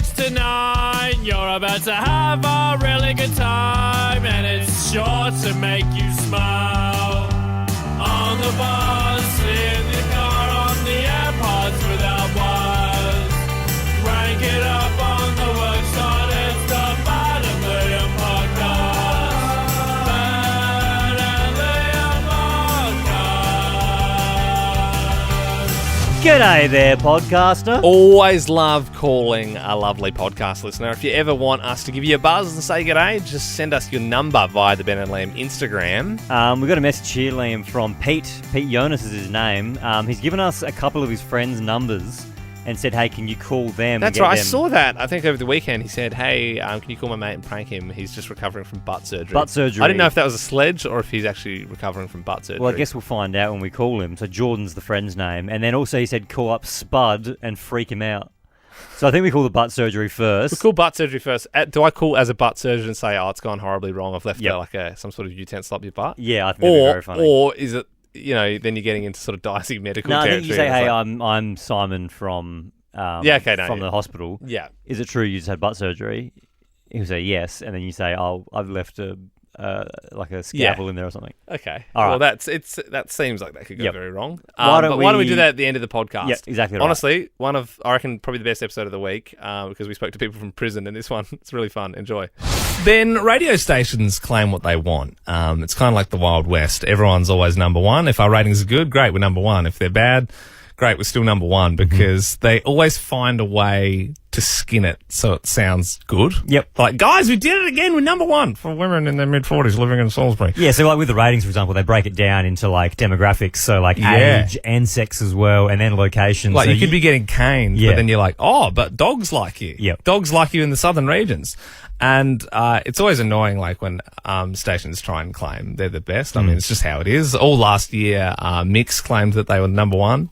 it's tonight. You're about to have a really good time, and it's sure to make you smile. On the bus, in the car, on the AirPods without wires. Rank it up on the workshop, it's the Belle and Liam podcast. Belle and Liam podcast. G'day there, podcaster. Always love calling a lovely podcast listener. If you ever want us to give you a buzz and say g'day, just send us your number via the Ben and Liam Instagram. We got a message here, Liam, from Pete. Pete Jonas is his name. He's given us a couple of his friends' numbers and said, hey, can you call them? That's right, I saw that. I think over the weekend he said, hey, can you call my mate and prank him? He's just recovering from butt surgery. Butt surgery. I didn't know if that was a sledge or if he's actually recovering from butt surgery. Well, I guess we'll find out when we call him. So Jordan's the friend's name. And then also he said call up Spud and freak him out. So I think we call the butt surgery first. We'll call butt surgery first. Do I call as a butt surgeon and say, oh, it's gone horribly wrong, I've left some sort of utensil up your butt? Yeah, I think that'd be very funny. Or is it, then you're getting into sort of dicey medical territory. No, I think you say, hey, I'm Simon from... from the hospital. Yeah. Is it true you just had butt surgery? He'll say yes, and then you say, "Oh, I've left a scalpel in there or something." Okay. All right. Well, that seems like that could go very wrong. Why don't we do that at the end of the podcast? Yeah, exactly. Right. Honestly, one of I reckon probably the best episode of the week because we spoke to people from prison, and this one it's really fun. Enjoy. Then radio stations claim what they want. It's kind of like the Wild West. Everyone's always number one. If our ratings are good, great, we're number one. If they're bad, great, we're still number one because they always find a way to skin it so it sounds good. Yep. Like, guys, we did it again. We're number one for women in their mid-40s living in Salisbury. Yeah, so like with the ratings, for example, they break it down into like demographics, so like age and sex as well, and then location. Like so you could be getting caned, but then you're like, oh, but dogs like you. Yep. Dogs like you in the southern regions. And it's always annoying, like, when stations try and claim they're the best. I mean, it's just how it is. All last year, Mix claimed that they were number one.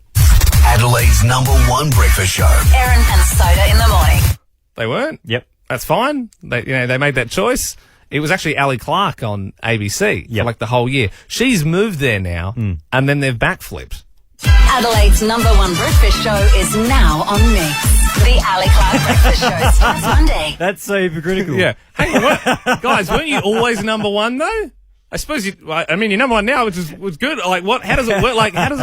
Adelaide's number one breakfast show. Aaron and Soda in the morning. They weren't. Yep. That's fine. They made that choice. It was actually Ali Clark on ABC for like the whole year. She's moved there now, and then they've backflipped. Adelaide's number one breakfast show is now on Mix. The Ali Clark Breakfast Show starts Monday. That's so hypocritical. Yeah. Hey, guys, weren't you always number one though? I suppose you're number one now, which was good. Like, what? How does it work? Like, how does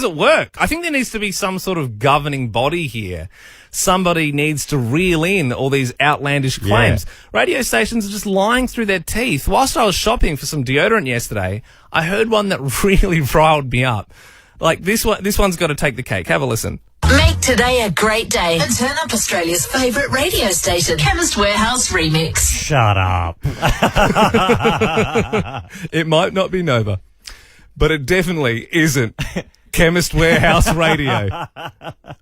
it work? I think there needs to be some sort of governing body here. Somebody needs to reel in all these outlandish claims. Yeah. Radio stations are just lying through their teeth. Whilst I was shopping for some deodorant yesterday, I heard one that really riled me up. Like, this one's got to take the cake. Have a listen. Make today a great day and turn up Australia's favourite radio station, Chemist Warehouse Remix. Shut up. It might not be Nova, but it definitely isn't Chemist Warehouse Radio.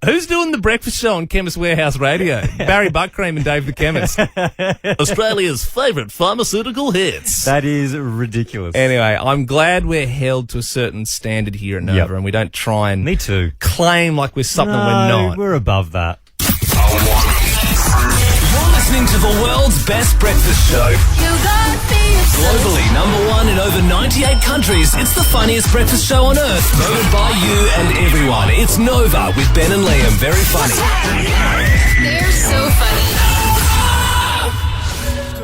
Who's doing the breakfast show on Chemist Warehouse Radio? Barry Buckcream and Dave the Chemist. Australia's favourite pharmaceutical hits. That is ridiculous. Anyway, I'm glad we're held to a certain standard here at Nova and we don't try and Me too. claim like we're something we're not. We're above that. You're listening to the world's best breakfast show. Globally number one in over 98 countries, it's the funniest breakfast show on earth. Voted by you and everyone. It's Nova with Ben and Liam. Very funny. They're so funny.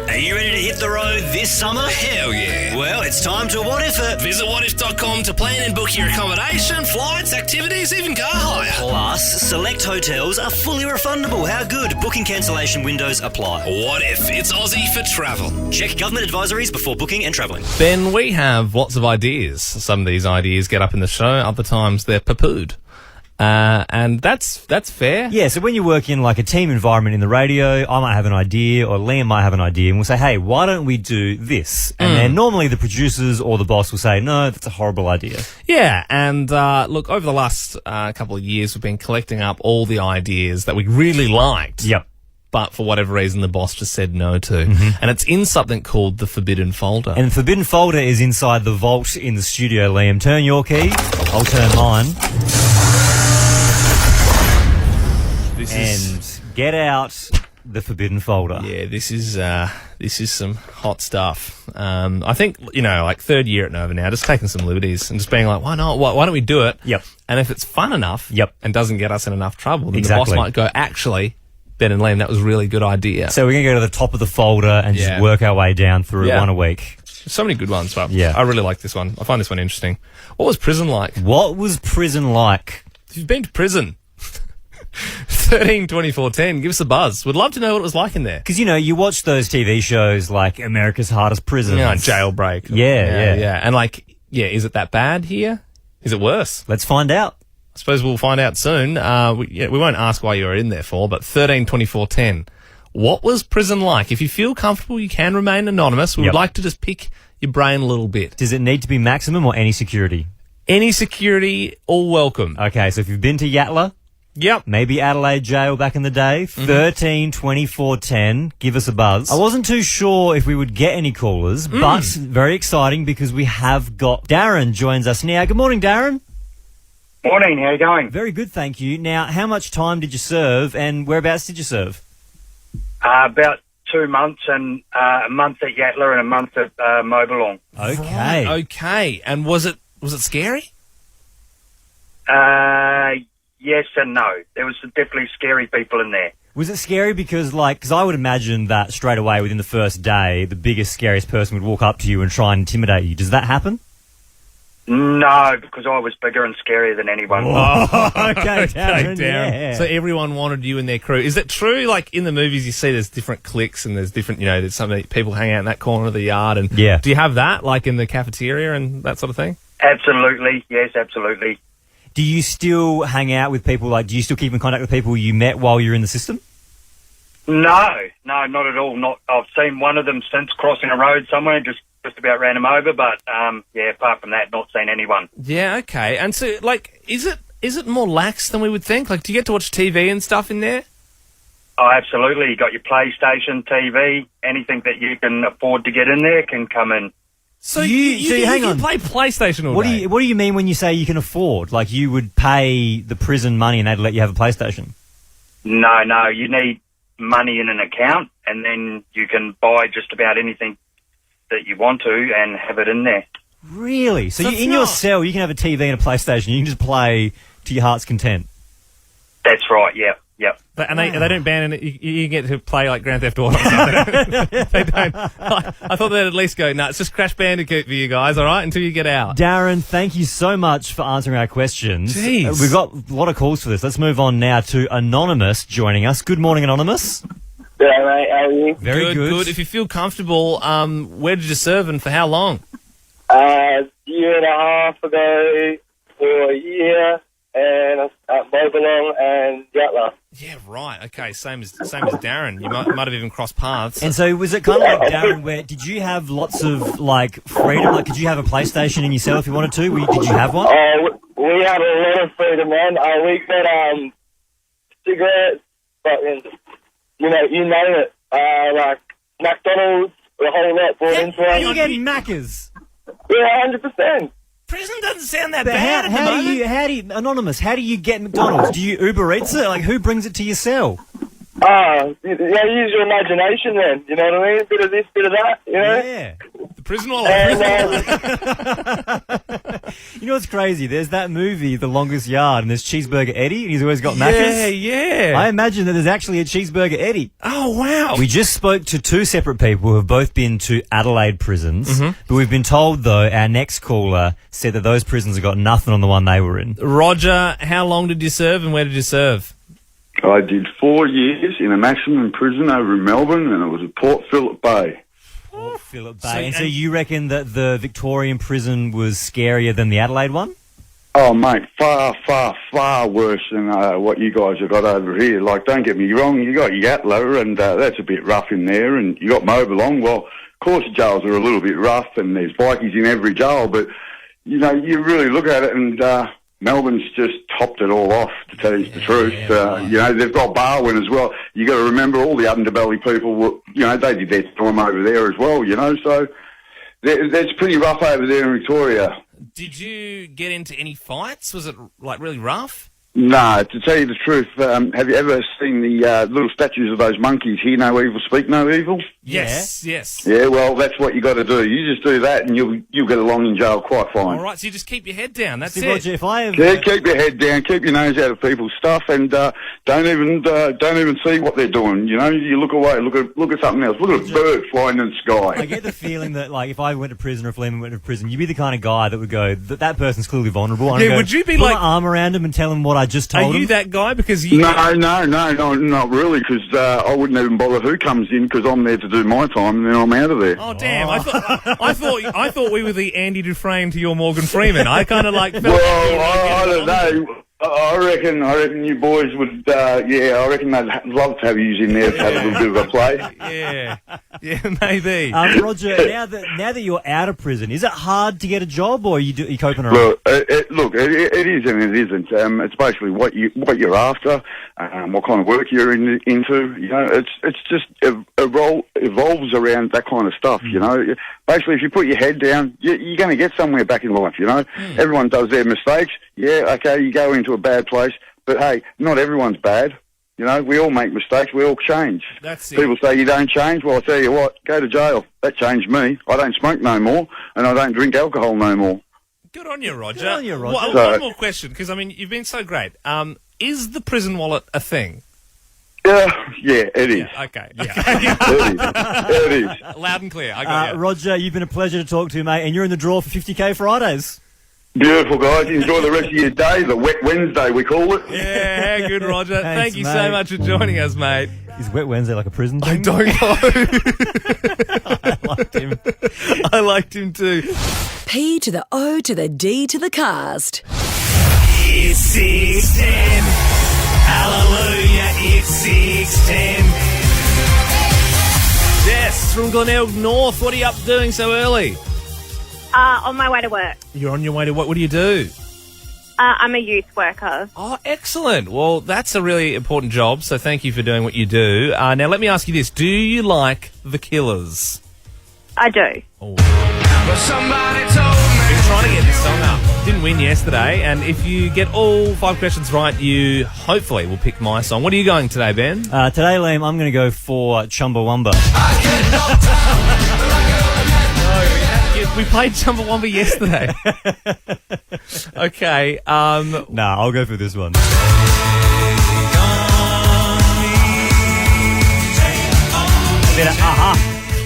Are you ready to hit the road this summer? Hell yeah. Well, it's time to What If It. Visit whatif.com to plan and book your accommodation, flights, activities, even car hire. Plus, select hotels are fully refundable. How good? Booking cancellation windows apply. What If? It's Aussie for travel. Check government advisories before booking and travelling. Ben, we have lots of ideas. Some of these ideas get up in the show, other times they're poo-pooed. And that's fair. Yeah, so when you work in like a team environment in the radio, I might have an idea or Liam might have an idea and we'll say, hey, why don't we do this? And then normally the producers or the boss will say, no, that's a horrible idea. Yeah, and look, over the last couple of years, we've been collecting up all the ideas that we really liked. Yep. But for whatever reason, the boss just said no to. And it's in something called the Forbidden Folder. And the Forbidden Folder is inside the vault in the studio, Liam. Turn your key. I'll turn mine. And get out the Forbidden Folder. Yeah, this is some hot stuff. I think, like third year at Nova now, just taking some liberties and just being like, why not? Why don't we do it? Yep. And if it's fun enough Yep. and doesn't get us in enough trouble, then Exactly. the boss might go, actually, Ben and Liam, that was a really good idea. So we're going to go to the top of the folder and Yeah. just work our way down through Yeah. one a week. So many good ones, but Yeah. I really like this one. I find this one interesting. What was prison like? What was prison like? If you've been to prison, 13, 24, 10, give us a buzz. Would love to know what it was like in there. Because, you watch those TV shows like America's Hardest Prison. Jailbreak. Yeah. And is it that bad here? Is it worse? Let's find out. I suppose we'll find out soon. We won't ask why you were in there for, but 13, 24, 10. What was prison like? If you feel comfortable, you can remain anonymous. We Yep. would like to just pick your brain a little bit. Does it need to be maximum or any security? Any security, all welcome. Okay, so if you've been to Yatala, Yep. maybe Adelaide Jail back in the day, 13 24 10, give us a buzz. I wasn't too sure if we would get any callers, but very exciting because we have got Darren joins us now. Good morning, Darren. Morning, how you going? Very good, thank you. Now, how much time did you serve and whereabouts did you serve? About 2 months, and a month at Yatala and a month at Mobilong. Okay. Okay. And was it scary? Yes and no. There was definitely scary people in there. Was it scary because I would imagine that straight away within the first day, the biggest, scariest person would walk up to you and try and intimidate you. Does that happen? No, because I was bigger and scarier than anyone. Okay, Darren. Yeah. So everyone wanted you in their crew. Is that true? Like in the movies, you see there's different cliques and there's different, there's some people hang out in that corner of the yard. And Yeah. do you have that, like in the cafeteria and that sort of thing? Absolutely, yes, absolutely. Do you still hang out with people, do you still keep in contact with people you met while you're in the system? No, not at all. I've seen one of them since crossing a road somewhere, just about ran him over, but apart from that, not seen anyone. Yeah, okay. And so, is it more lax than we would think? Like, do you get to watch TV and stuff in there? Oh, absolutely. You got your PlayStation, TV, anything that you can afford to get in there can come in. So hang on. You play PlayStation all day. What do you mean when you say you can afford? Like you would pay the prison money and they'd let you have a PlayStation? No, you need money in an account, and then you can buy just about anything that you want to and have it in there. Really? So That's in your cell, you can have a TV and a PlayStation. You can just play to your heart's content. That's right, yep. And they don't ban it. You get to play like Grand Theft Auto. They don't. I thought they'd at least go, no, it's just Crash Bandicoot for you guys, all right, until you get out. Darren, thank you so much for answering our questions. Jeez. We've got a lot of calls for this. Let's move on now to Anonymous joining us. Good morning, Anonymous. Yeah, mate, how are you? Very good. If you feel comfortable, where did you serve and for how long? Year and a half ago for a year, and at Mobilong and Yatala. Yeah, right. Okay, same as Darren. You might have even crossed paths. And so was it kind of like Darren where did you have lots of freedom? Like could you have a PlayStation in your cell if you wanted to? Did you have one? We had a lot of freedom, man. We got cigarettes, fucking, you name it. Like McDonald's, the whole lot brought into How us. are you getting Maccas? Yeah, 100%. Prison doesn't sound that But bad. how do you Anonymous, how do you get McDonald's? Do you Uber Eats it? Like who brings it to your cell? Use your imagination then, you know what I mean? Bit of this, bit of that, you know? Yeah. The prison wall. You know what's crazy? There's that movie, The Longest Yard, and there's Cheeseburger Eddie, and he's always got Maccas. Yeah. I imagine that there's actually a Cheeseburger Eddie. Oh, wow. We just spoke to two separate people who have both been to Adelaide prisons, but we've been told, though, our next caller said that those prisons have got nothing on the one they were in. Roger, how long did you serve and where did you serve? I did 4 years in a maximum prison over in Melbourne, and it was at Port Phillip Bay. Port Phillip Bay. So you reckon that the Victorian prison was scarier than the Adelaide one? Oh, mate, far, far, far worse than what you guys have got over here. Like, don't get me wrong, you got Yatala, and that's a bit rough in there, and you got Mobilong. Well, of course, jails are a little bit rough, and there's bikies in every jail, but, you really look at it, and Melbourne's just topped it all off, to tell you the truth. They've got Barwon as well. You got to remember all the underbelly people were, they did their time over there as well, so that's pretty rough over there in Victoria. Did you get into any fights? Was it, really rough? No, to tell you the truth, have you ever seen the little statues of those monkeys? Hear no evil, speak no evil? Yes. Yeah, well, that's what you got to do. You just do that, and you'll get along in jail quite fine. All right, so you just keep your head down. That's See, it. Roger, if I have... Yeah, keep your head down, keep your nose out of people's stuff, and don't even see what they're doing. You know, you look away, look at something else. Look at a bird flying in the sky. I get the feeling that, like, if I went to prison or if Lehman went to prison, you'd be the kind of guy that would go, that person's clearly vulnerable. I'm Yeah, gonna would you be put like- my arm around him and tell him what I just told Are him? you that guy? Because you... No, not really, because I wouldn't even bother who comes in, because I'm there to do my time, and then I'm out of there. Oh damn! I thought we were the Andy Dufresne to your Morgan Freeman. I kind of like. Well, I don't know. I reckon you boys would. I reckon they'd love to have you in there to have a little bit of a play. Yeah, maybe. Roger, now that you're out of prison, is it hard to get a job, or are you coping all right? It is and it isn't. It's basically what you're after, what kind of work you're into. You know, it's just evolves around that kind of stuff. You know, basically, if you put your head down, you're going to get somewhere back in life. You know, everyone does their mistakes. Yeah, okay, you go into a bad place, but hey, not everyone's bad. You know, we all make mistakes. We all change. That's it. People say you don't change. Well, I tell you what, go to jail. That changed me. I don't smoke no more, and I don't drink alcohol no more. Good on you, Roger. Good on you, Roger. One more question, because I mean, you've been so great. Is the prison wallet a thing? Yeah, it is. Yeah, okay. Yeah. It is. Loud and clear. I got you. Roger, you've been a pleasure to talk to, mate, and you're in the draw for 50k Fridays. Beautiful, guys. Enjoy the rest of your day. The Wet Wednesday, we call it. Yeah, how good, Roger. Thanks, Thank you mate. so much for joining us, mate. Is Wet Wednesday like a prison I thing? don't know. I liked him. I liked him too. P to the O to the D to the cast. It's 610. Hallelujah, it's 610. Jess from Glenelg North. What are you up doing so early? On my way to work. You're on your way to what? What do you do? I'm a youth worker. Oh, excellent. Well, that's a really important job, so thank you for doing what you do. Now, let me ask you this. Do you like The Killers? I do. Oh. Been trying to get this song up. Didn't win yesterday, and if you get all 5 questions right, you hopefully will pick my song. What are you going today, Ben? Today, Liam, I'm going to go for Chumbawamba. We played Chumbawamba yesterday. Okay. Nah, I'll go for this one.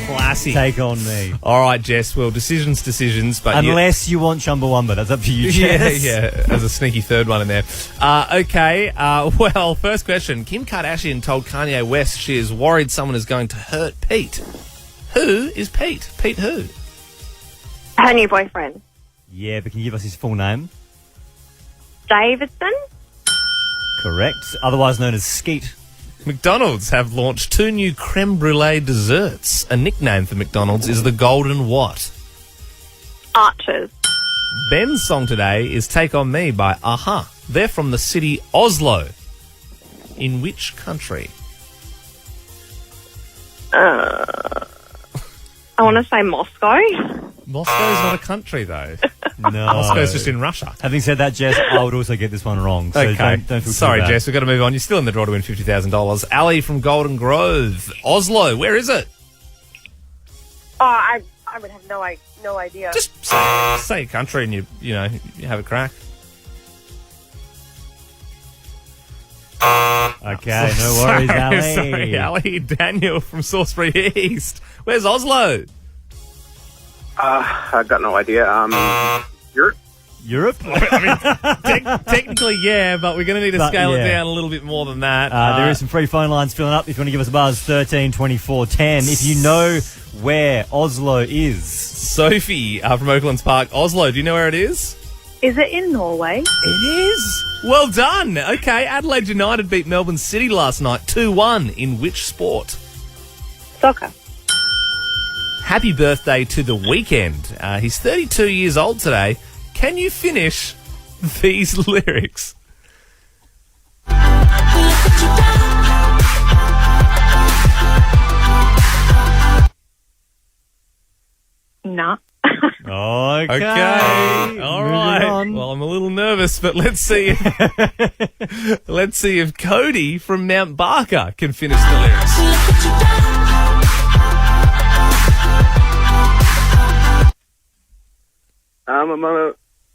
Classic. Take on me. All right, Jess. Well, decisions, but Unless you want Chumbawamba, that's up to you, yeah, Jess. yeah. There's a sneaky third one in there. Okay. Well, first question. Kim Kardashian told Kanye West she is worried someone is going to hurt Pete. Who is Pete? Pete who? Her new boyfriend. Yeah, but can you give us his full name? Davidson? Correct. Otherwise known as Skeet. McDonald's have launched 2 new creme brulee desserts. A nickname for McDonald's is the Golden what? Archers. Ben's song today is Take On Me by Aha. They're from the city Oslo. In which country? I want to say Moscow. Moscow's not a country, though. No. Moscow's just in Russia. Having said that, Jess, I would also get this one wrong. So Okay. don't feel Sorry, too bad. Jess, we've got to move on. You're still in the draw to win $50,000. Ali from Golden Grove. Oslo, where is it? Oh, I would have no idea. Just say a country and you have a crack. Okay, no worries, Ali. Sorry, Ali. Daniel from Salisbury East. Where's Oslo? I've got no idea. Europe? Technically, yeah, but we're going to need to scale it down a little bit more than that. There is some free phone lines filling up. If you want to give us a buzz, 13 24 10. If you know where Oslo is. Sophie from Oaklands Park. Oslo, do you know where it is? Is it in Norway? It is. Well done. Okay, Adelaide United beat Melbourne City last night 2-1. In which sport? Soccer. Happy birthday to The Weeknd. He's 32 years old today. Can you finish these lyrics? Nah. Okay. Okay. All Moving right. on. Well, I'm a little nervous, but let's see if Cody from Mount Barker can finish the lyrics.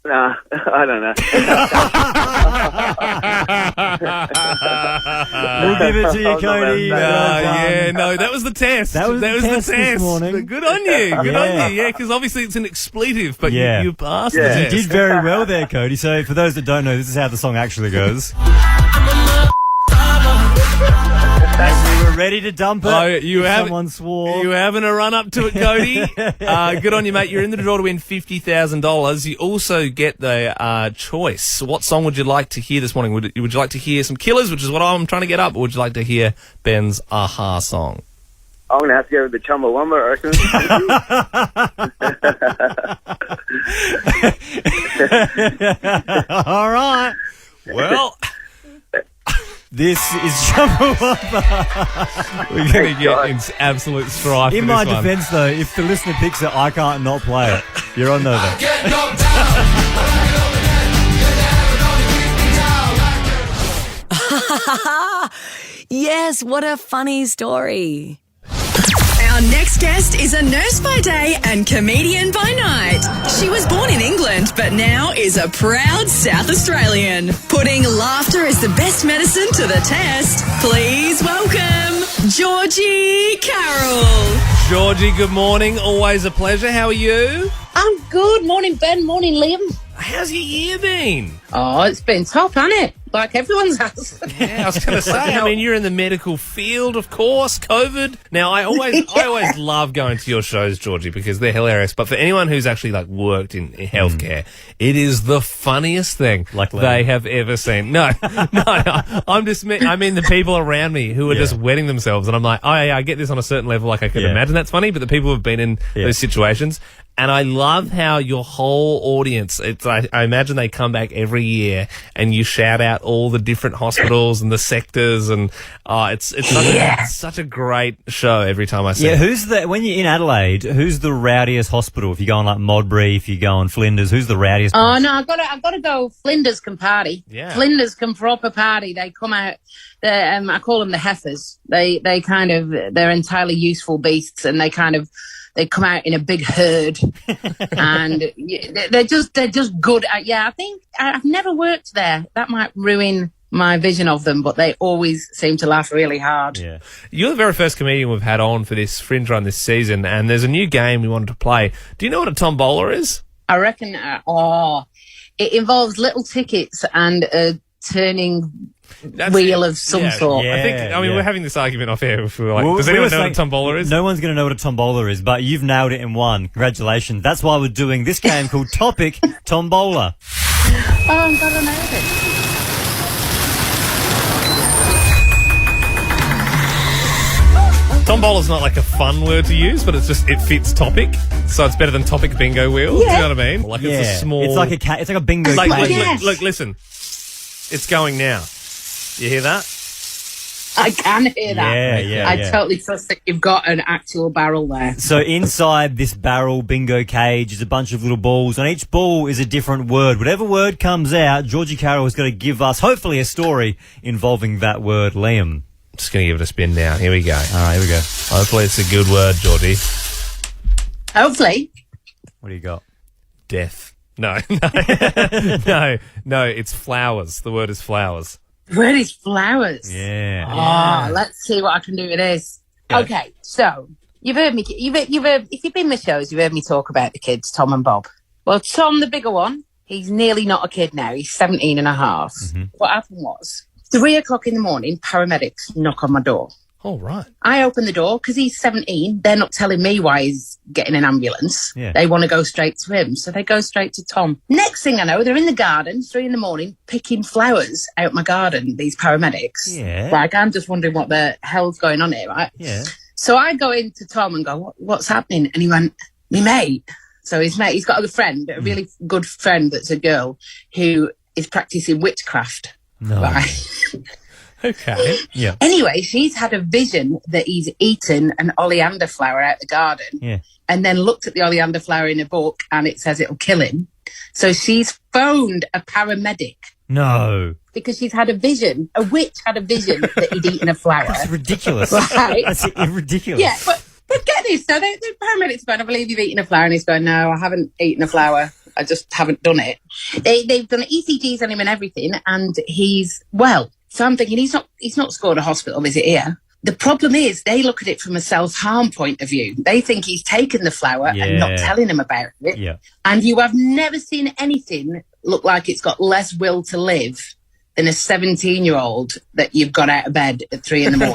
Nah, I don't know. We'll give it to you, Cody. That was the test. That was the test this morning. But good on you. Good on you. Yeah, because obviously it's an expletive, but you passed the You test. did very well there, Cody. So for those that don't know, this is how the song actually goes. As we were ready to dump it, someone swore. You having a run up to it, Cody? Good on you, mate. You're in the draw to win $50,000. You also get the choice. What song would you like to hear this morning? Would you like to hear some Killers, which is what I'm trying to get up, or would you like to hear Ben's Aha song? I'm going to have to go with the Chumbawamba, I reckon. All right. Well... This is Chumbawamba. We're going to get in absolute strife. In my defence, though, if the listener picks it, I can't not play it. You're on Nova. Yes, what a funny story. Our next guest is a nurse by day and comedian by night. She was born in England, but now is a proud South Australian. Putting laughter as the best medicine to the test. Please welcome Georgie Carroll. Georgie, good morning. Always a pleasure. How are you? I'm good. Morning, Ben. Morning, Liam. How's your year been? Oh, it's been top, hasn't it? Like everyone's has. Yeah, I was going to say, I mean, you're in the medical field, of course, COVID. Now, I always love going to your shows, Georgie, because they're hilarious. But for anyone who's actually, worked in healthcare, it is the funniest thing they have ever seen. No, I mean the people around me who are just wetting themselves. And I'm like, oh, yeah, I get this on a certain level. I could imagine that's funny. But the people who have been in those situations... And I love how your whole audience, I imagine they come back every year and you shout out all the different hospitals and the sectors, and it's such a great show every time I see it. Yeah, when you're in Adelaide, who's the rowdiest hospital? If you go on Modbury, if you go on Flinders, who's the rowdiest? Oh, no, I've got to go. Flinders can party. Yeah. Flinders can proper party. They come out, I call them the heifers. They're entirely useful beasts, and they come out in a big herd, and they're just good. I think I've never worked there. That might ruin my vision of them, but they always seem to laugh really hard. Yeah. You're the very first comedian we've had on for this Fringe run this season, and there's a new game we wanted to play. Do you know what a tombola is? I reckon, it involves little tickets and a turning wheel of some sort. Yeah, we're having this argument off air. If we were like, does anyone know what a tombola is? No one's going to know what a tombola is, but you've nailed it in one. Congratulations. That's why we're doing this game called Topic Tombola. Oh, I'm glad I know this. Tombola's not like a fun word to use, but it fits topic, so it's better than topic bingo wheel. Yeah. Do you know what I mean? It's a small. It's like a bingo. Look, listen. It's going now. You hear that? I can hear that. Yeah. I totally trust that you've got an actual barrel there. So inside this barrel bingo cage is a bunch of little balls. On each ball is a different word. Whatever word comes out, Georgie Carroll is going to give us, hopefully, a story involving that word, Liam. Just going to give it a spin now. Here we go. All right, here we go. Hopefully it's a good word, Georgie. Hopefully. What do you got? Death. No, it's flowers. The word is flowers. The word is flowers. Yeah. Oh, let's see what I can do with this. Yeah. Okay, so you've heard me. If you've been to shows, you've heard me talk about the kids, Tom and Bob. Well, Tom, the bigger one, he's nearly not a kid now. He's 17 and a half. Mm-hmm. What happened was 3 o'clock in the morning, paramedics knock on my door. Oh, right. I open the door because he's 17. They're not telling me why he's getting an ambulance. Yeah. They want to go straight to him. So they go straight to Tom. Next thing I know, they're in the garden, 3 in the morning, picking flowers out my garden, these paramedics. Yeah. Like, I'm just wondering what the hell's going on here, right? Yeah. So I go into Tom and go, what's happening? And he went, me mate. So his mate, he's got a friend, a really good friend that's a girl who is practicing witchcraft. No. Right. Okay. Yeah. Anyway, she's had a vision that he's eaten an oleander flower out the garden. Yeah. and then looked at the oleander flower in a book and it says it'll kill him. So she's phoned a paramedic. No. Because she's had a vision. A witch had a vision that he'd eaten a flower. That's ridiculous. Right? That's ridiculous. Yeah, but get this. So the paramedic's going, I believe you've eaten a flower. And he's going, no, I haven't eaten a flower. I just haven't done it. They've done ECGs on him and everything, and he's well. So I'm thinking he's not scored a hospital visit here. The problem is they look at it from a self-harm point of view. They think he's taken the flower and not telling him about it. Yeah. And you have never seen anything look like it's got less will to live than a 17-year-old that you've got out of bed at 3 a.m. They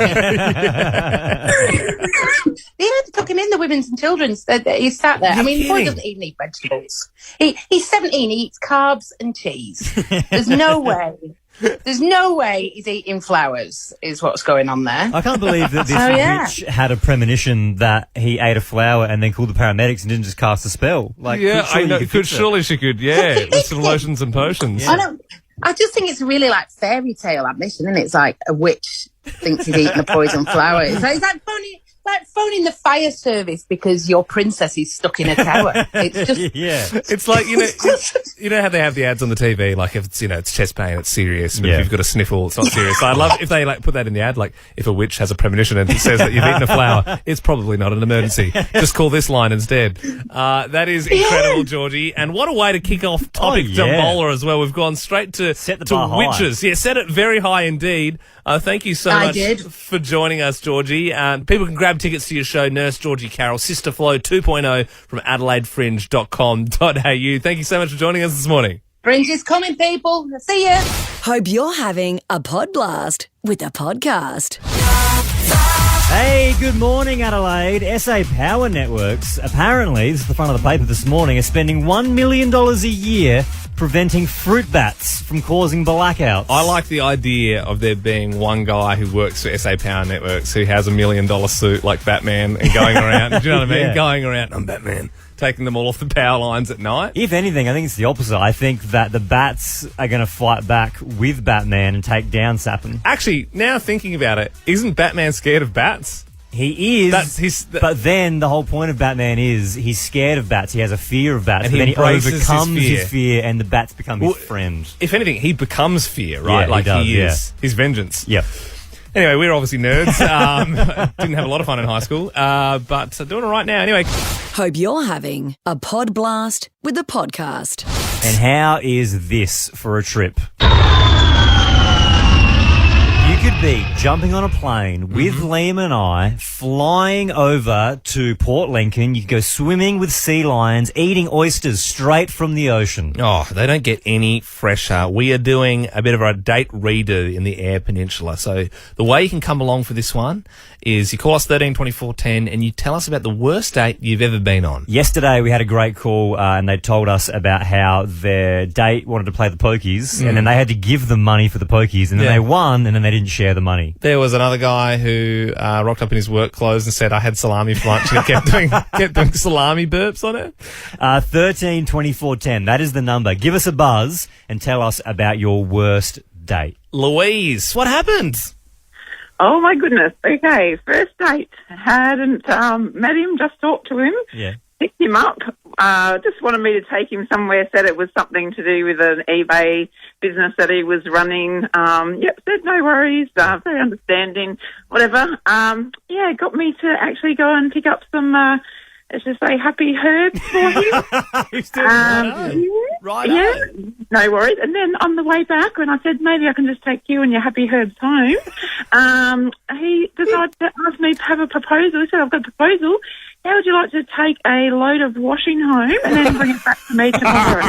took him in the women's and children's. He sat there. I mean, the boy doesn't even eat vegetables. He's 17. He eats carbs and cheese. There's no way. There's no way he's eating flowers, is what's going on there. I can't believe that this witch had a premonition that he ate a flower and then called the paramedics and didn't just cast a spell. Like, yeah, I know. Surely she could, yeah. With some lotions and potions. Yeah. I just think it's really like fairy tale ambition, isn't it? It's like a witch thinks he's eating a poison flower. It's like phoning the fire service because your princess is stuck in a tower. It's just It's like, you know how they have the ads on the TV, like if it's, it's chest pain, it's serious, but if you've got a sniffle, it's not serious. I'd love if they put that in the ad, like if a witch has a premonition and it says that you've eaten a flower, it's probably not an emergency. Just call this line instead. That is incredible, Georgie. And what a way to kick off topic Jambola as well. We've gone straight to witches. Yeah, set it very high indeed. Thank you so much for joining us, Georgie. People can grab tickets to your show, Nurse Georgie Carroll, Sister Flow 2.0 from AdelaideFringe.com.au. Thank you so much for joining us this morning. Fringe is coming, people. See ya. Hope you're having a pod blast with the podcast. Hey, good morning, Adelaide. SA Power Networks, apparently, this is the front of the paper this morning, are spending $1 million a year preventing fruit bats from causing blackouts. I like the idea of there being one guy who works for SA Power Networks who has $1 million suit like Batman and going around, do you know what I mean? Yeah. Going around, I'm Batman, taking them all off the power lines at night. If anything, I think it's the opposite. I think that the bats are going to fight back with Batman and take down Sappin. Actually, now thinking about it, isn't Batman scared of bats? He is, but then the whole point of Batman is he's scared of bats. He has a fear of bats, and but then he embraces overcomes his fear, and the bats become his friend. If anything, he becomes fear, right? Yeah, like he is his vengeance. Yeah. Anyway, we're obviously nerds. Didn't have a lot of fun in high school, but doing it right now. Anyway. Hope you're having a pod blast with the podcast. And how is this for a trip? You could be jumping on a plane with Liam and I, flying over to Port Lincoln. You could go swimming with sea lions, eating oysters straight from the ocean. Oh, they don't get any fresher. We are doing a bit of a date redo in the Eyre Peninsula. So the way you can come along for this one is you call us 13 24 10 and you tell us about the worst date you've ever been on. Yesterday we had a great call and they told us about how their date wanted to play the pokies and then they had to give them money for the pokies and then they won and then they didn't share the money. There was another guy who rocked up in his work clothes and said, I had salami for lunch, and he kept doing salami burps on it. 13 24 10, that is the number. Give us a buzz and tell us about your worst date. Louise, what happened? Oh, my goodness. Okay, first date. Hadn't met him, just talked to him. Yeah. Picked him up. Just wanted me to take him somewhere, said it was something to do with an eBay business that he was running. Said no worries, very understanding, whatever. Got me to actually go and pick up some, let's just say, happy herbs for him. Right. Yeah, no worries. And then on the way back, when I said maybe I can just take you and your happy herbs home, he decided to ask me to have a proposal. He said, I've got a proposal. How would you like to take a load of washing home and then bring it back to me tomorrow?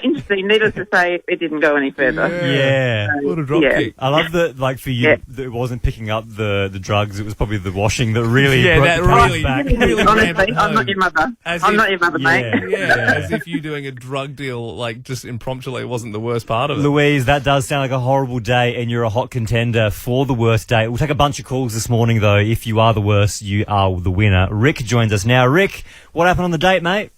Interesting. Needless to say, it didn't go any further. Yeah. What a drop kick. I love that, like, for you, that it wasn't picking up the drugs. It was probably the washing that really brought that the really, back. really honestly, I'm not your mother. I'm not your mother, mate. Yeah, as if you doing a drug deal, like, just impromptu wasn't the worst part of it. Louise, that does sound like a horrible day, and you're a hot contender for the worst date. We'll take a bunch of calls this morning, though. If you are the worst, you are the winner. Rick joins us now. Rick, what happened on the date, mate?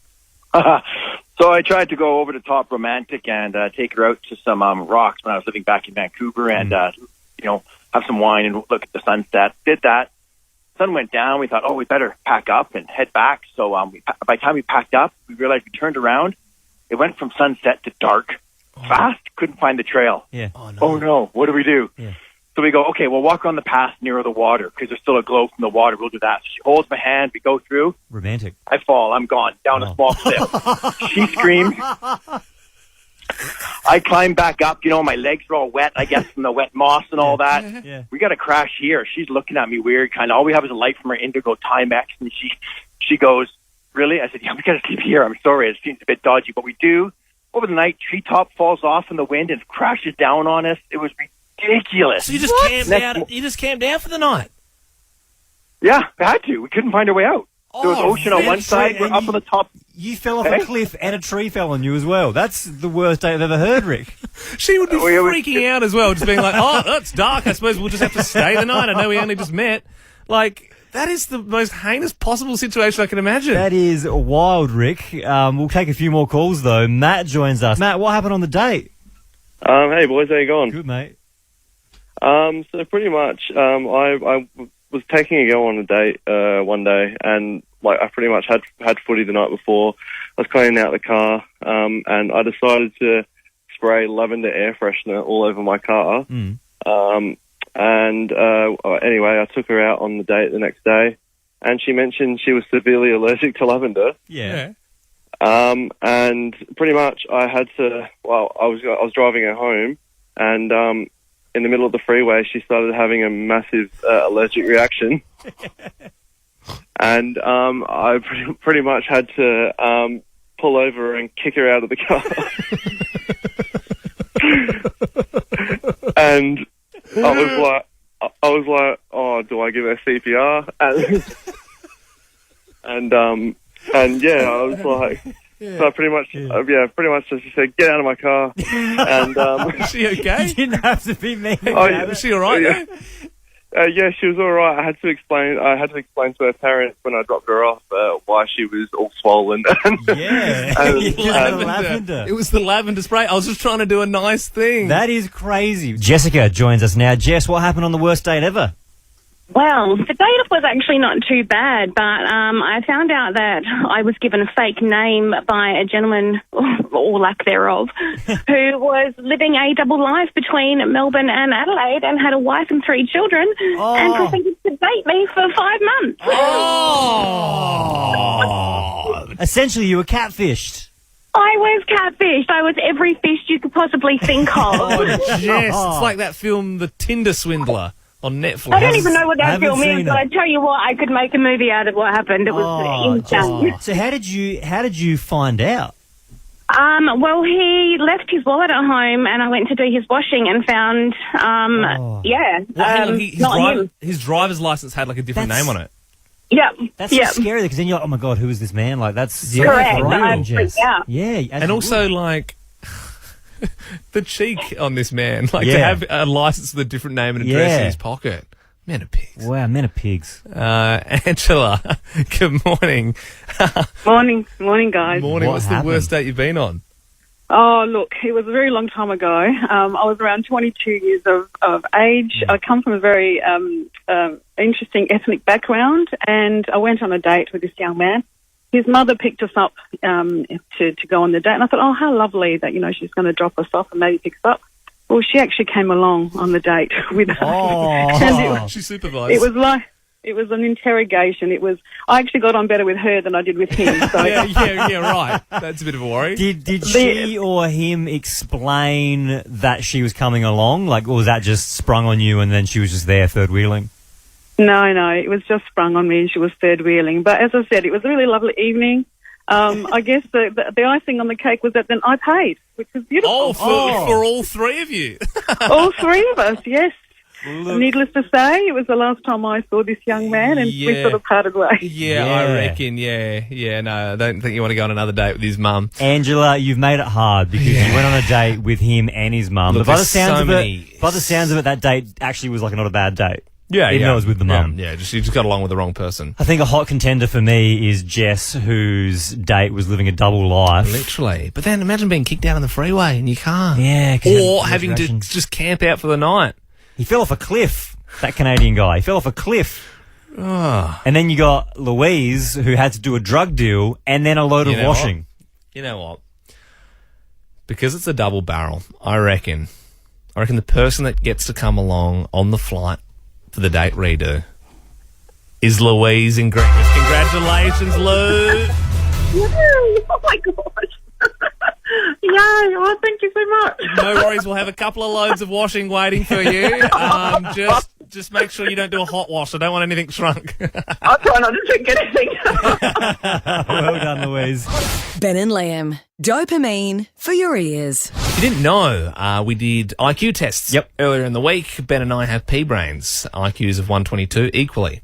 So I tried to go over the top romantic and take her out to some rocks when I was living back in Vancouver and, have some wine and look at the sunset. Did that. sun went down. We thought, oh, we better pack up and head back. So by the time we packed up, we realized we turned around. It went from sunset to dark. Fast. Couldn't find the trail. Yeah. Oh, no. What do we do? Yeah. So we go, okay, we'll walk on the path near the water because there's still a glow from the water. We'll do that. So she holds my hand. We go through. Romantic. I fall. I'm gone down a small cliff. She screams. I climb back up. You know, my legs are all wet, I guess, from the wet moss and all that. Yeah. We got to crash here. She's looking at me weird, kind of. All we have is a light from her Indigo Timex. And she goes, really? I said, yeah, we got to sleep here. I'm sorry. It seems a bit dodgy, but we do. Over the night, treetop falls off in the wind and crashes down on us. It was ridiculous. So you just camped out. You just camped out for the night. Yeah, we had to. We couldn't find our way out. There was ocean on one side. We're up on the top. You fell off a cliff and a tree fell on you as well. That's the worst day I've ever heard, Rick. She would be freaking out as well, just being like, oh, it's dark. I suppose we'll just have to stay the night. I know we only just met. Like, that is the most heinous possible situation I can imagine. That is wild, Rick. We'll take a few more calls, though. Matt joins us. Matt, what happened on the date? Hey, boys. How you going? Good, mate. So pretty much, I was taking a girl on a date one day, and like I pretty much had footy the night before. I was cleaning out the car, and I decided to spray lavender air freshener all over my car. Anyway, I took her out on the date the next day, and she mentioned she was severely allergic to lavender. Yeah. And pretty much I had to. Well, I was driving her home, and in the middle of the freeway, she started having a massive allergic reaction. And I pretty much had to pull over and kick her out of the car. And I was like, oh, do I give her CPR? And yeah, I was like, so I pretty much just said, get out of my car. And is she okay? You didn't have to be mean. Was she all right? Yeah, she was all right. I had to explain to her parents when I dropped her off why she was all swollen. Lavender. It was the lavender spray. I was just trying to do a nice thing. That is crazy. Jessica joins us now. Jess, what happened on the worst date ever? Well, the date was actually not too bad, but I found out that I was given a fake name by a gentleman, or lack thereof, who was living a double life between Melbourne and Adelaide and had a wife and 3 children and proceeded to date me for 5 months. Essentially, you were catfished. I was catfished. I was every fish you could possibly think of. Yes, it's like that film, The Tinder Swindler. On Netflix. I don't even know what that film is, but I tell you what, I could make a movie out of what happened. It was insane. So how did you find out? Well, he left his wallet at home, and I went to do his washing and found, his driver's license had like a different name on it. Yep. That's so scary because then you're like, oh my god, who is this man? Like that's correct. Yeah, and also like. The cheek on this man, like to have a license with a different name and address in his pocket. Men are pigs. Wow, men are pigs. Angela, good morning. Morning, guys. Morning. What's the worst date you've been on? Oh, look, it was a very long time ago. I was around 22 years of age. I come from a very interesting ethnic background, and I went on a date with this young man. His mother picked us up to go on the date, and I thought, oh, how lovely that, she's going to drop us off and maybe pick us up. Well, she actually came along on the date with us. And she supervised. It was an interrogation. I actually got on better with her than I did with him. So. yeah, right. That's a bit of a worry. Did she or him explain that she was coming along? Like, or was that just sprung on you and then she was just there third wheeling? No, it was just sprung on me and she was third wheeling. But as I said, it was a really lovely evening. I guess the icing on the cake was that then I paid, which was beautiful. For all 3 of you? All 3 of us, yes. Look. Needless to say, it was the last time I saw this young man and we sort of parted ways. Yeah, I reckon, no, I don't think you want to go on another date with his mum. Angela, you've made it hard because you went on a date with him and his mum. But by the sounds of it, that date actually was like not a bad date. Yeah, even though it was with the mum. Yeah, you just got along with the wrong person. I think a hot contender for me is Jess, whose date was living a double life. Literally. But then imagine being kicked out on the freeway in your car. Yeah. Or having to just camp out for the night. He fell off a cliff, that Canadian guy. He fell off a cliff. And then you got Louise, who had to do a drug deal and then a load of washing. You know what? Because it's a double barrel, I reckon the person that gets to come along on the flight for the date redo is Louise. Congratulations, Lou. Yay! Oh my gosh! Yay! Oh, thank you so much. No worries, we'll have a couple of loads of washing waiting for you. Just make sure you don't do a hot wash. I don't want anything shrunk. I'll try not to drink anything. Well done, Louise. Ben and Liam. Dopamine for your ears. If you didn't know, we did IQ tests earlier in the week. Ben and I have P-brains, IQs of 122 equally.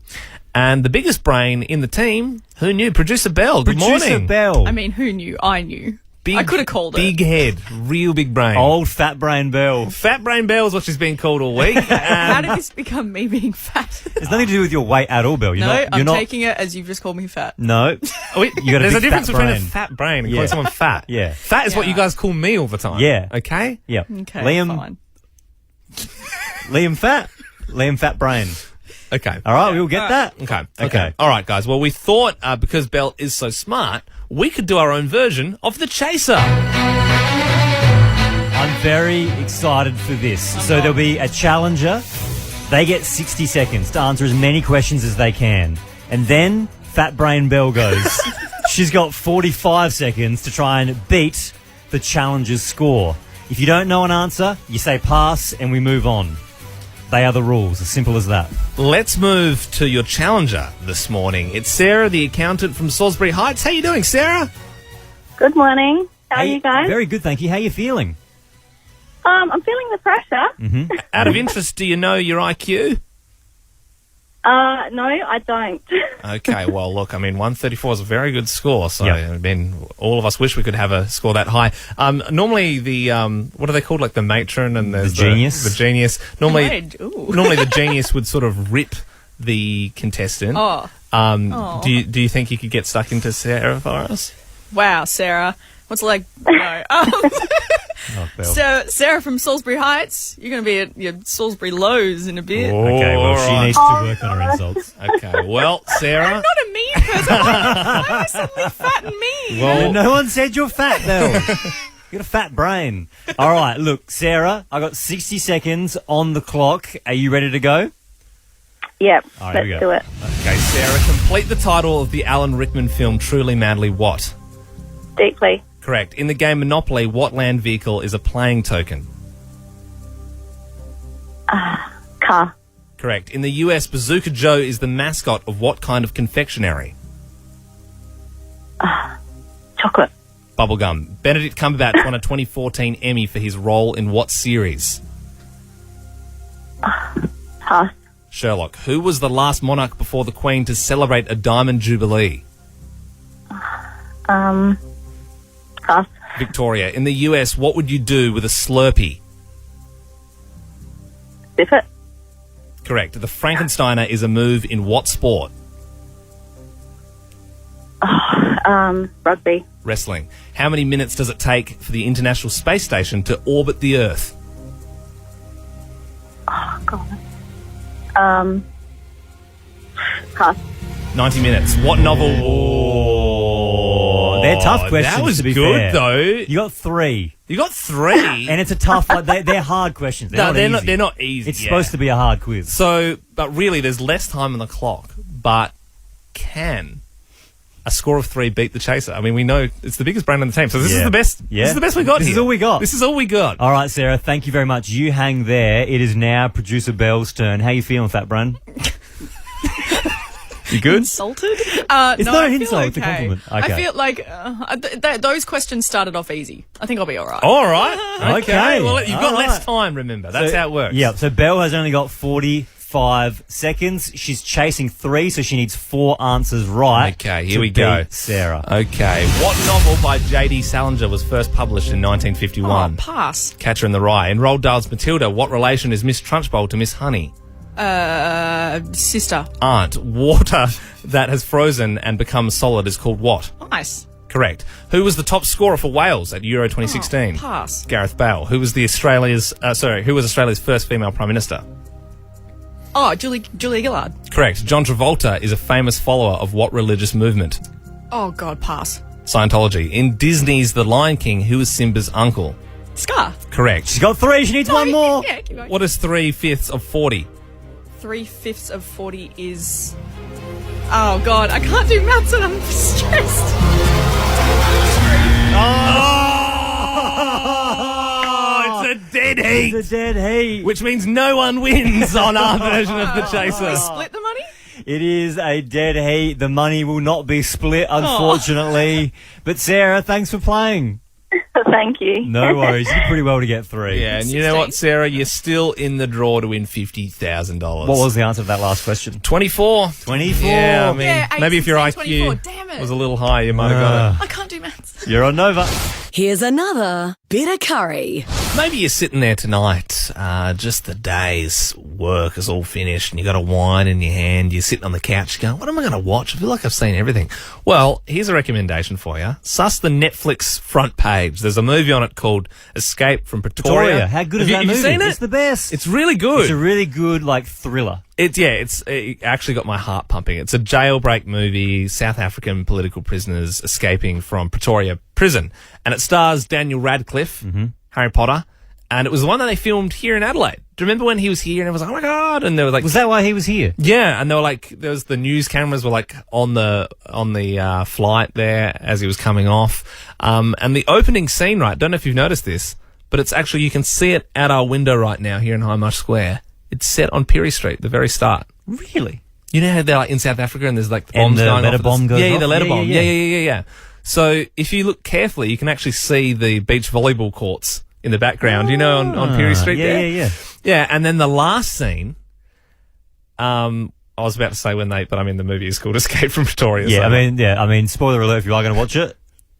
And the biggest brain in the team, who knew? Producer Belle, good morning. Producer Belle. I mean, who knew? I knew. I could have called it. Big head, real big brain. Old fat brain Belle. Fat brain Belle is what she's been called all week. How did this become me being fat? It's nothing to do with your weight at all, Belle. I'm taking it as you've just called me fat. No. There's a difference between a fat brain and calling someone fat. Yeah. Fat is what you guys call me all the time. Yeah. Okay? Yeah. Okay, Liam, fine. Liam fat. Liam fat brain. Okay. All right, we'll get that. Okay. All right, guys. Well, we thought because Belle is so smart, we could do our own version of the chaser. I'm very excited for this. So there'll be a challenger. They get 60 seconds to answer as many questions as they can. And then Fat Brain Belle goes. She's got 45 seconds to try and beat the challenger's score. If you don't know an answer, you say pass and we move on. They are the rules, as simple as that. Let's move to your challenger this morning. It's Sarah, the accountant from Salisbury Heights. How you doing, Sarah? Good morning. How are you guys? Very good, thank you. How are you feeling? I'm feeling the pressure. Out of interest, do you know your IQ? No, I don't. Okay, well, look, I mean, 134 is a very good score. So, I mean, all of us wish we could have a score that high. Normally, the what are they called? Like the matron and the genius. The genius. Normally, the genius would sort of rip the contestant. Do you think you could get stuck into Sarah for us? Wow, Sarah. What's it like? No. So, Sarah from Salisbury Heights, you're going to be at your Salisbury Lows in a bit. Okay, well, she needs to work on her insults. Okay, well, Sarah. I'm not a mean person. Why am I suddenly fat and mean? Well, no one said you're fat, Belle. You got a fat brain. All right, look, Sarah, I got 60 seconds on the clock. Are you ready to go? Yep, All right, let's do it. Okay, Sarah, complete the title of the Alan Rickman film Truly Madly What? Deeply. Correct. In the game Monopoly, what land vehicle is a playing token? Car. Correct. In the US, Bazooka Joe is the mascot of what kind of confectionery? Chocolate. Bubblegum. Benedict Cumberbatch won a 2014 Emmy for his role in what series? Pass. Sherlock. Who was the last monarch before the Queen to celebrate a Diamond Jubilee? Pass. Victoria. In the US, what would you do with a Slurpee? Sniff it. Correct. The Frankensteiner is a move in what sport? Rugby. Wrestling. How many minutes does it take for the International Space Station to orbit the Earth? Oh, God. Pass. 90 minutes. What novel? They're tough questions. That was to be good, fair. though. You got 3. You got 3? And it's a tough, they're hard questions. They're not easy. It's supposed to be a hard quiz. So, but really, there's less time on the clock. But can a score of 3 beat the chaser? I mean, we know it's the biggest brain on the team. So this is the best. Yeah. This is the best we got. This is all we got. This is all we got. All right, Sarah. Thank you very much. You hang there. It is now producer Belle's turn. How you feeling, Fat Brain? You good? Insulted? It's no, not I an feel insult, it's a okay. compliment. Okay. I feel like those questions started off easy. I think I'll be all right. All right. Okay. Well, you've got All less right. time, remember. That's how it works. Yeah, so Belle has only got 45 seconds. She's chasing 3, so she needs 4 answers right. Okay, here to we go. beat Sarah. Okay. What novel by J.D. Salinger was first published in 1951? Pass. Catcher in the Rye. In Roald Dahl's Matilda, what relation is Miss Trunchbull to Miss Honey? Sister. Aunt. Water that has frozen and become solid is called what? Ice. Correct. Who was the top scorer for Wales at Euro 2016? Pass. Gareth Bale. Who was Australia's first female Prime Minister? Oh, Julie Gillard. Correct. John Travolta is a famous follower of what religious movement? Oh, God, pass. Scientology. In Disney's The Lion King, who is Simba's uncle? Scar. Correct. She's got 3. She needs one more. Yeah, keep going. What is 3/5 of 40? 3/5 of 40 is... Oh, God, I can't do maths and I'm stressed. Oh, it's a dead heat. It's a dead heat. Which means no one wins on our version of the chaser. We split the money? It is a dead heat. The money will not be split, unfortunately. But Sarah, thanks for playing. Thank you. No worries. You did pretty well to get 3. Yeah, and you know what, Sarah? You're still in the draw to win $50,000. What was the answer to that last question? 24. 24. Yeah, I mean, Yeah, maybe if your 24. IQ Damn it. was a little higher, you might have got I can't do maths. it. You're on Nova. Here's another bit of curry. it. Maybe you're sitting there tonight, just the day's work is all finished, and you got a wine in your hand. You're sitting on the couch going, what am I going to watch? I feel like I've seen everything. Well, here's a recommendation for you. Suss the Netflix front page. There's a movie on it called Escape from Pretoria. How good is Have that you movie? seen it? It's the best. It's really good. It's a really good, thriller. It actually got my heart pumping. It's a jailbreak movie, South African political prisoners escaping from Pretoria prison. And it stars Daniel Radcliffe, Harry Potter, and it was the one that they filmed here in Adelaide. Do you remember when he was here and it was like, oh my God? And they were like... Was that why he was here? Yeah, and they were like, there was the news cameras were like on the flight there as he was coming off. And the opening scene, right, don't know if you've noticed this, but it's actually, you can see it at our window right now here in Highmarsh Square. It's set on Pirie Street, the very start. Really? You know how they're like in South Africa and there's like the And bombs the going letter off? bomb goes yeah, off? the letter Yeah, bomb. yeah, Yeah. So if you look carefully, you can actually see the beach volleyball courts in the background, you know, on Pirie Street there. Yeah. Yeah, and then the last scene, I was about to say the movie is called Escape from Pretoria. Yeah, so I mean, spoiler alert if you are going to watch it,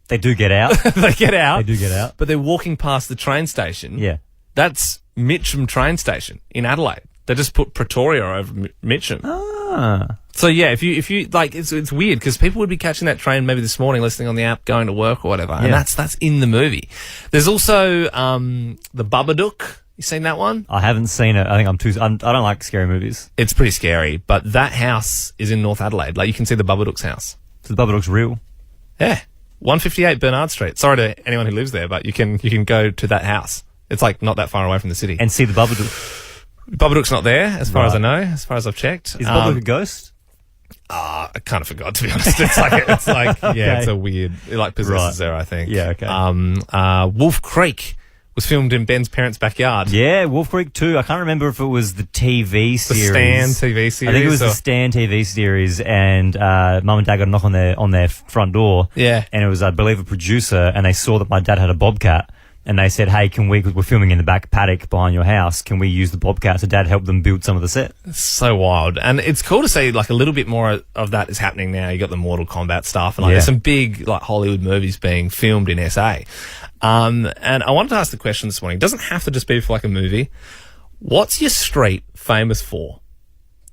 they do get out. They get out. They do get out. But they're walking past the train station. Yeah. That's Mitcham train station in Adelaide. They just put Pretoria over Mitcham. Ah. So yeah, if you like, it's weird because people would be catching that train maybe this morning, listening on the app, going to work or whatever, and that's in the movie. There's also the Babadook. You seen that one? I haven't seen it. I think I don't like scary movies. It's pretty scary, but that house is in North Adelaide. Like you can see the Babadook's house. So the Babadook's real? Yeah, 158 Bernard Street. Sorry to anyone who lives there, but you can go to that house. It's like not that far away from the city. And see the Babadook. Babadook's not there, as far as I know, as far as I've checked. Is Babadook a ghost? I kind of forgot, to be honest. It's like Okay. it's a weird, it like possesses there, I think. Yeah, okay. Wolf Creek was filmed in Ben's parents' backyard. Yeah, Wolf Creek 2. I can't remember if it was the TV series. The Stan TV series. I think it was the Stan TV series, and Mum and Dad got a knock on their front door. Yeah. And it was, I believe, a producer, and they saw that my dad had a bobcat. And they said, hey, because we're filming in the back paddock behind your house, can we use the bobcat? So Dad helped them build some of the set. It's so wild. And it's cool to see like a little bit more of that is happening now. You got the Mortal Kombat stuff and there's some big like Hollywood movies being filmed in SA. And I wanted to ask the question this morning. It doesn't have to just be for like a movie. What's your street famous for?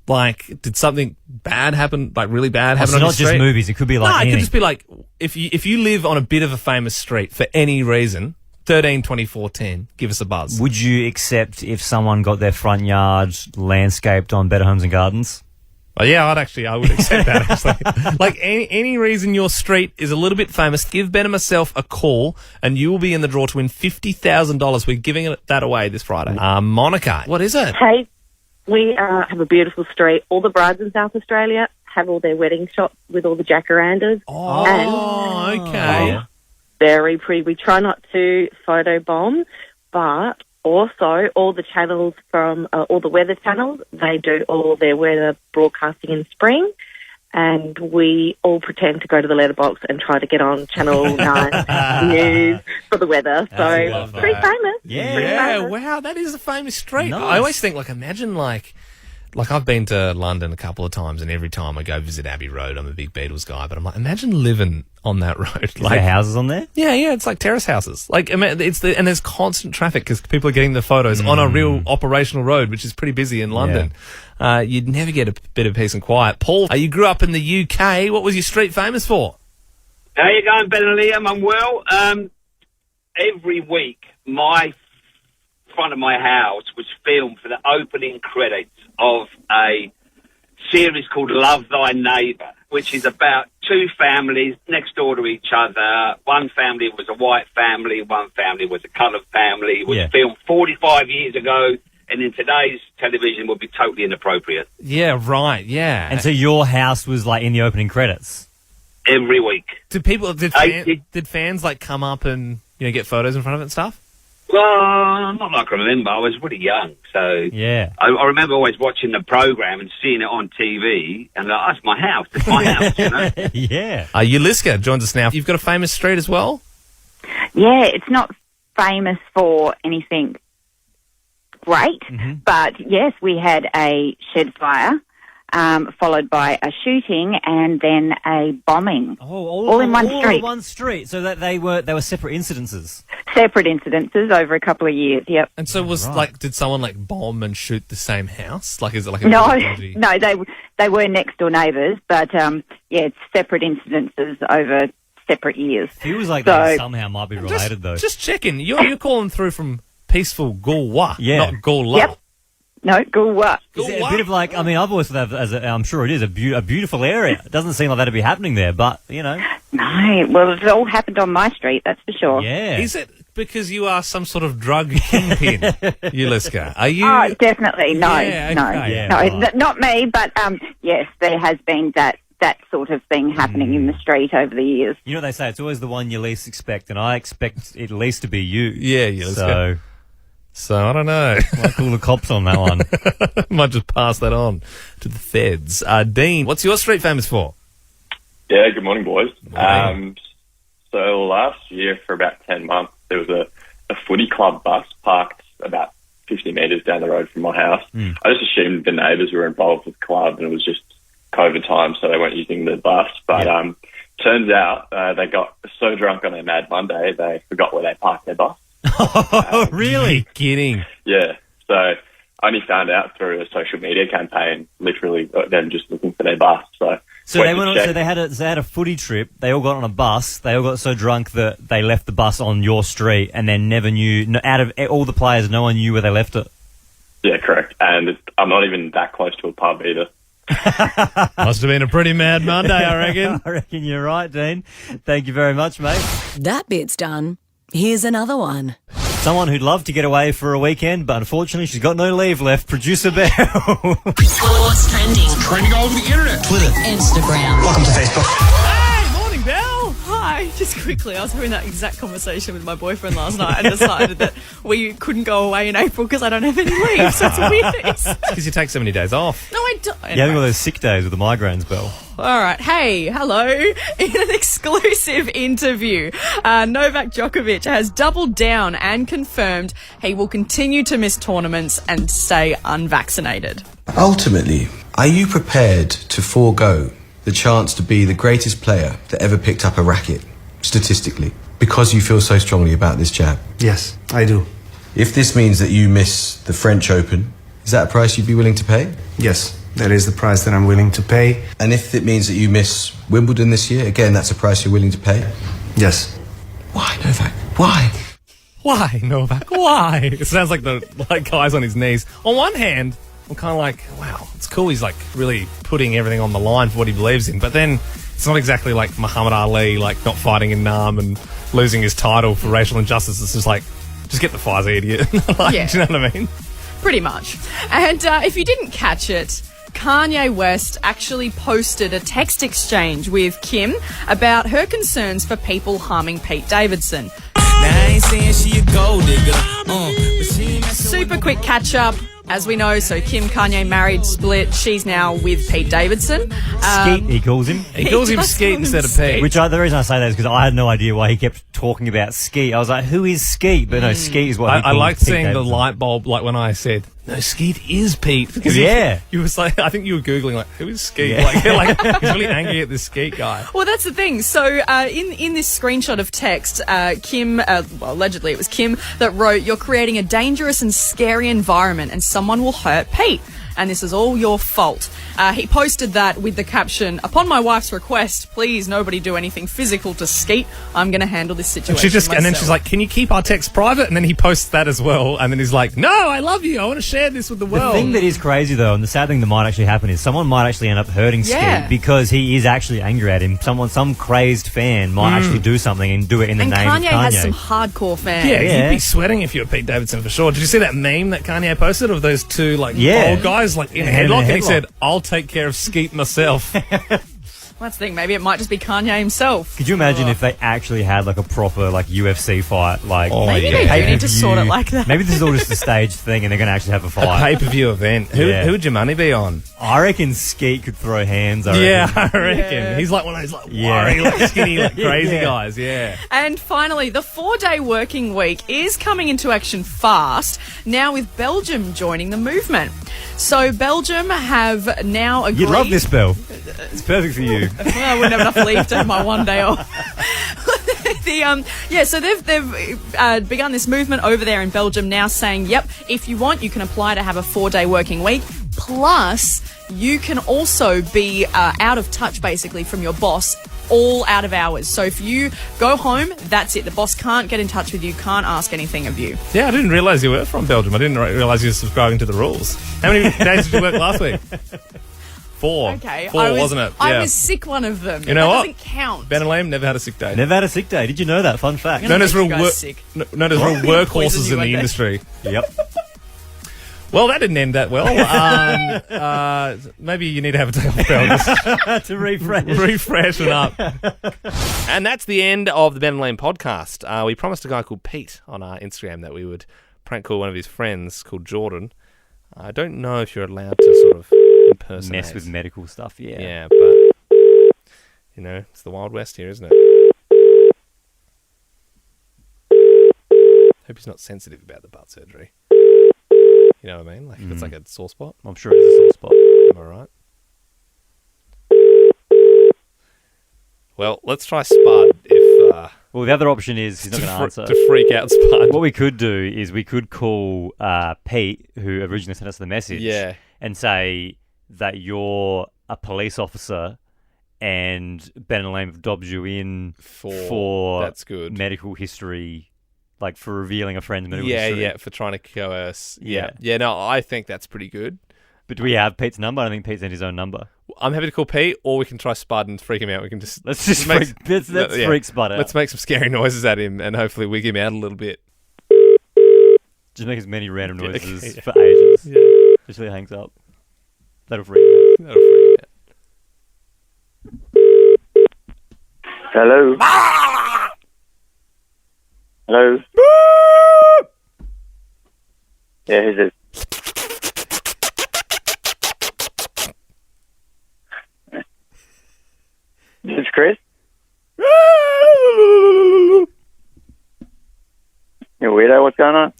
Like, did something bad happen, like really bad happen on your street? Not just movies. It could be like it anything. could just be like, if you live on a bit of a famous street for any reason, 13 24 10, give us a buzz. Would you accept if someone got their front yard landscaped on Better Homes and Gardens? Oh, yeah, I would accept that, actually. Like, any reason your street is a little bit famous, give Ben and myself a call, and you will be in the draw to win $50,000. We're giving that away this Friday. Monica, what is it? Hey, we have a beautiful street. All the brides in South Australia have all their wedding shots with all the jacarandas. Oh, okay. Very pretty. We try not to photobomb, but also all the channels from all the weather channels, they do all their weather broadcasting in spring, and we all pretend to go to the letterbox and try to get on Channel 9 news for the weather. So pretty famous. Yeah, wow, that is a famous street. Nice. I always think, like, imagine, like I've been to London a couple of times, and every time I go visit Abbey Road, I'm a big Beatles guy, but I'm like, imagine living on that road. Is there houses on there? Yeah, it's like terrace houses. Like, and there's constant traffic because people are getting the photos on a real operational road, which is pretty busy in London. Yeah. You'd never get a bit of peace and quiet. Paul, you grew up in the UK. What was your street famous for? How you going, Ben and Liam? I'm well. Every week, my front of my house was filmed for the opening credits of a series called Love Thy Neighbour, which is about two families next door to each other. One family was a white family, one family was a coloured family. It was filmed 45 years ago, and in today's television would be totally inappropriate. Yeah, right, yeah. And so your house was like in the opening credits? Every week. Did fans like come up and get photos in front of it and stuff? Well, not like I remember. I was really young, so yeah. I remember always watching the program and seeing it on TV, and like, that's my house. It's my house, you know. Yeah. Uliska joins us now. You've got a famous street as well. Yeah, it's not famous for anything great, but yes, we had a shed fire, followed by a shooting and then a bombing. All in one street. All in one street. So that they were separate incidences. Separate incidences over a couple of years. Yep. And so did someone like bomb and shoot the same house? Like, is it like no, they were next door neighbours, but it's separate incidences over separate years. Feels like they somehow might be related though. Just checking. You're calling through from peaceful Galwa, not Gawla. Yep. No, Galwa. Is it a bit of like, I mean, I've always thought that I'm sure it is a beautiful area. It doesn't seem like that to be happening there, but, No, well, it all happened on my street, that's for sure. Yeah. Is it because you are some sort of drug kingpin, Uliska? Are you? Oh, definitely. No, Yeah, no. okay. Yeah, no, right. not me, but yes, there has been that sort of thing happening in the street over the years. You know what they say, it's always the one you least expect, and I expect it at least to be you. Yeah, Uliska. So I don't know. Might call the cops on that one. Might just pass that on to the feds. Dean, what's your street famous for? Yeah, good morning, boys. So last year, for about 10 months, there was a footy club bus parked about 50 metres down the road from my house. I just assumed the neighbours were involved with the club and it was just COVID time, so they weren't using the bus. But turns out they got so drunk on their Mad Monday, they forgot where they parked their bus. Oh, really? Kidding. Yeah. So I only found out through a social media campaign, literally them just looking for their bus. So they went on, so they had a footy trip. They all got on a bus. They all got so drunk that they left the bus on your street and then never knew. Out of all the players, no one knew where they left it. Yeah, correct. And I'm not even that close to a pub either. Must have been a pretty mad Monday, I reckon. I reckon you're right, Dean. Thank you very much, mate. That bit's done. Here's another one. Someone who'd love to get away for a weekend, but unfortunately she's got no leave left. Producer Belle. What's trending? Trending all over the internet. Twitter. Instagram. Welcome to Facebook. Hey, morning, Belle. Hi. Just quickly, I was having that exact conversation with my boyfriend last night and decided that we couldn't go away in April because I don't have any leave. So it's weird. Because you take so many days off. No, I don't. You having all those sick days with the migraines, Belle. All right. Hey, hello. In an exclusive interview, Novak Djokovic has doubled down and confirmed he will continue to miss tournaments and stay unvaccinated. Ultimately, are you prepared to forego the chance to be the greatest player that ever picked up a racket, statistically, because you feel so strongly about this jab? Yes, I do. If this means that you miss the French Open, is that a price you'd be willing to pay? Yes. That is the price that I'm willing to pay. And if it means that you miss Wimbledon this year, again, that's a price you're willing to pay? Yes. Why, Novak? Why? Why, Novak? Why? It sounds like the guy's on his knees. On one hand, I'm kind of like, wow, it's cool. He's like really putting everything on the line for what he believes in. But then it's not exactly like Muhammad Ali, like not fighting in Nam and losing his title for racial injustice. It's just like, just get the Pfizer, idiot. Yeah. Do you know what I mean? Pretty much. And if you didn't catch it, Kanye West actually posted a text exchange with Kim about her concerns for people harming Pete Davidson. Super quick catch up. As we know, so Kim, Kanye married, split. She's now with Pete Davidson. Skeet, he calls him. He calls him Skeet instead of Pete. The reason I say that is because I had no idea why he kept talking about Skeet. I was like, who is Skeet? But no, Skeet is what he I calls liked Pete seeing Davidson. the light bulb, like when I said, no, Skeet is Pete. Because you was like, I think you were Googling, like, who is Skeet? Yeah. Like, he's really angry at this Skeet guy. Well, that's the thing. So in this screenshot of text, Kim, allegedly it was Kim that wrote, "You're creating a dangerous and scary environment and someone will hurt Pete." and this is all your fault. He posted that with the caption, upon my wife's request, please nobody do anything physical to Skeet. I'm going to handle this situation And then she's like, can you keep our text private? And then he posts that as well. And then he's like, no, I love you. I want to share this with the world. The thing that is crazy, though, and the sad thing that might actually happen is someone might actually end up hurting Yeah. Skeet because he is actually angry at him. Some crazed fan might actually do something and do it in the and name Kanye of Kanye. has some hardcore fans. Yeah, you'd be sweating if you were Pete Davidson for sure. Did you see that meme that Kanye posted of those two old guys in a headlock? And he said, I'll take care of Skeet myself. That's the thing. Maybe it might just be Kanye himself. Could you imagine if they actually had like a proper like UFC fight? Like, Maybe they do need to sort it like that. Maybe this is all just a staged thing, and they're going to actually have a fight. A pay-per-view event. Who would your money be on? I reckon Skeet could throw hands. I reckon. Yeah. He's like one of those wiry, skinny, crazy guys. Yeah. And finally, the 4-day working week is coming into action fast, now with Belgium joining the movement. So Belgium have now agreed... You'd love this, Belle. It's perfect for you. Well, I wouldn't have enough leave to have my one day off. So they've begun this movement over there in Belgium now saying, yep, if you want, you can apply to have a 4-day working week. Plus, you can also be out of touch, basically, from your boss all out of hours. So if you go home, that's it. The boss can't get in touch with you, can't ask anything of you. Yeah, I didn't realise you were from Belgium. I didn't realise you were subscribing to the rules. How many days did you work last week? 4. Okay. 4, wasn't it? I Yeah. was sick one of them. You know that what? doesn't count. Ben and Liam never had a sick day. Never had a sick day. Did you know that? Fun fact. Known as real sick. workhorses in the industry. Yep. Well, that didn't end that well. Maybe you need to have a day off, Belle, to refresh. Refreshen up. And that's the end of the Ben and Liam podcast. We promised a guy called Pete on our Instagram that we would prank call one of his friends called Jordan. I don't know if you're allowed to sort of impersonate. Mess with medical stuff, yeah. Yeah, but, it's the Wild West here, isn't it? Hope he's not sensitive about the butt surgery. You know what I mean? Like, if it's like a sore spot. I'm sure it is a sore spot. Am I right? Well, let's try Spud if... Well, the other option is he's not going to answer. To freak out Spud. What we could do is we could call Pete, who originally sent us the message, and say that you're a police officer and Ben and Liam have dobbed you in for that's good. medical history, like for revealing a friend's medical history. Yeah, for trying to coerce. Yeah, no, I think that's pretty good. But do we have Pete's number? I don't think Pete's in his own number. I'm happy to call Pete, or we can try Spud and freak him out. We can just let's freak Spud out. Let's make some scary noises at him and hopefully wig him out a little bit. Just make as many random noises for ages. Yeah. Until he hangs up. That'll freak him out. Hello. Hello. Yeah, who's this? This is Chris. You weirdo, what's going on?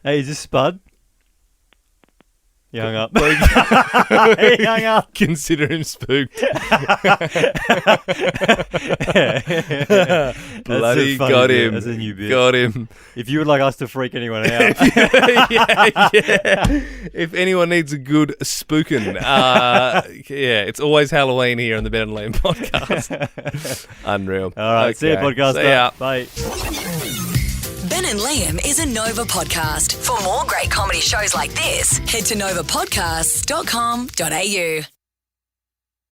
Hey, is this Spud? He hung up. He hung up. Consider him spooked. Bloody got him. That's a new bit. Got him. If you would like us to freak anyone out. yeah. If anyone needs a good spookin', it's always Halloween here on the Ben and Liam podcast. Unreal. All right, see you, podcaster. See ya. Bye. Ben and Liam is a Nova podcast. For more great comedy shows like this, head to novapodcasts.com.au.